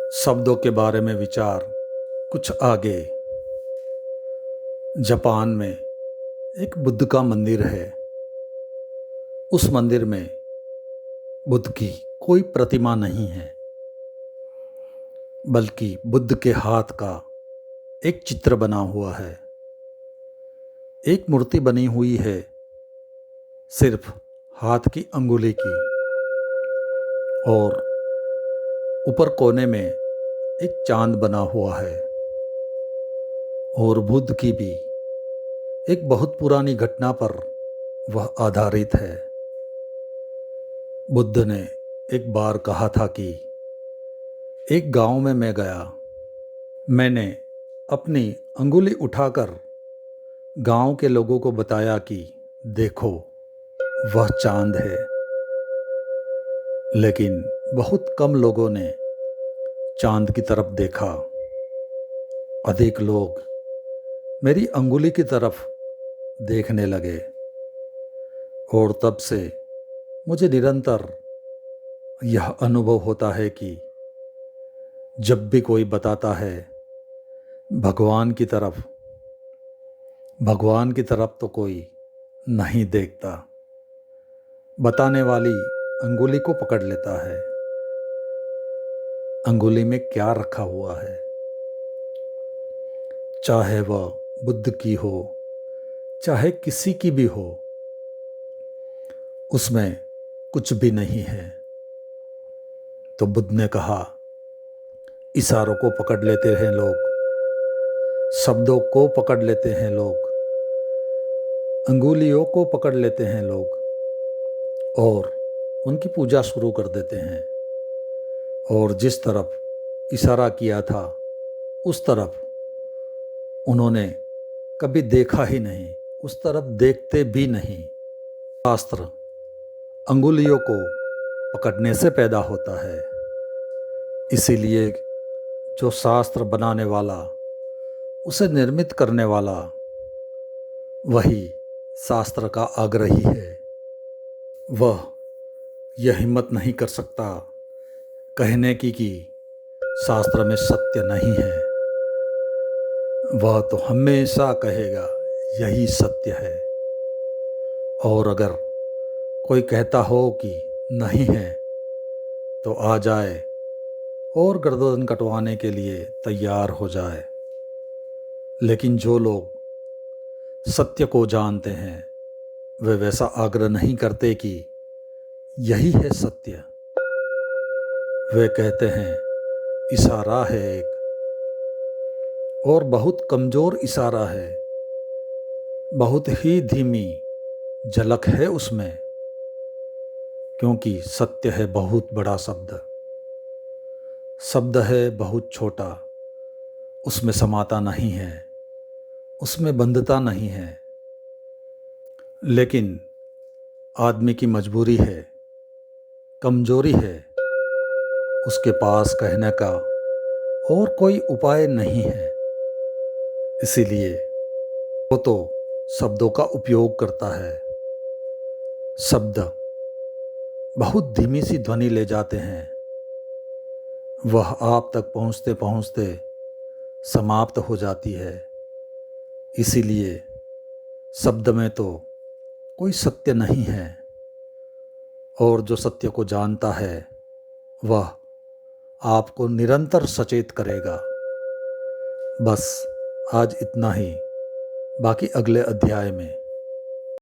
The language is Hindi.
शब्दों के बारे में विचार कुछ आगे। जापान में एक बुद्ध का मंदिर है। उस मंदिर में बुद्ध की कोई प्रतिमा नहीं है, बल्कि बुद्ध के हाथ का एक चित्र बना हुआ है। एक मूर्ति बनी हुई है सिर्फ हाथ की अंगुली की, और ऊपर कोने में एक चांद बना हुआ है। और बुद्ध की भी एक बहुत पुरानी घटना पर वह आधारित है। बुद्ध ने एक बार कहा था कि एक गांव में मैं गया, मैंने अपनी अंगुली उठाकर गांव के लोगों को बताया कि देखो, वह चांद है। लेकिन बहुत कम लोगों ने चांद की तरफ देखा। अधिक लोग मेरी अंगुली की तरफ देखने लगे, और तब से मुझे निरंतर यह अनुभव होता है कि जब भी कोई बताता है भगवान की तरफ तो कोई नहीं देखता। बताने वाली अंगुली को पकड़ लेता है। अंगुली में क्या रखा हुआ है, चाहे वह बुद्ध की हो चाहे किसी की भी हो, उसमें कुछ भी नहीं है। तो बुद्ध ने कहा, इशारों को पकड़ लेते हैं लोग, शब्दों को पकड़ लेते हैं लोग, अंगुलियों को पकड़ लेते हैं लोग, और उनकी पूजा शुरू कर देते हैं। और जिस तरफ इशारा किया था उस तरफ उन्होंने कभी देखा ही नहीं, उस तरफ देखते भी नहीं। शास्त्र अंगुलियों को पकड़ने से पैदा होता है। इसीलिए जो शास्त्र बनाने वाला, उसे निर्मित करने वाला, वही शास्त्र का आग्रही है। वह यह हिम्मत नहीं कर सकता कहने की कि शास्त्र में सत्य नहीं है। वह तो हमेशा कहेगा यही सत्य है। और अगर कोई कहता हो कि नहीं है, तो आ जाए और गर्दन कटवाने के लिए तैयार हो जाए। लेकिन जो लोग सत्य को जानते हैं, वे वैसा आग्रह नहीं करते कि यही है सत्य। वे कहते हैं इशारा है एक, और बहुत कमज़ोर इशारा है, बहुत ही धीमी झलक है उसमें, क्योंकि सत्य है बहुत बड़ा शब्द है बहुत छोटा, उसमें समाता नहीं है, उसमें बंधता नहीं है। लेकिन आदमी की मजबूरी है, कमजोरी है, उसके पास कहने का और कोई उपाय नहीं है। इसीलिए वो तो शब्दों का उपयोग करता है। शब्द बहुत धीमी सी ध्वनि ले जाते हैं, वह आप तक पहुँचते पहुँचते समाप्त हो जाती है। इसीलिए शब्द में तो कोई सत्य नहीं है, और जो सत्य को जानता है वह आपको निरंतर सचेत करेगा। बस आज इतना ही, बाकी अगले अध्याय में।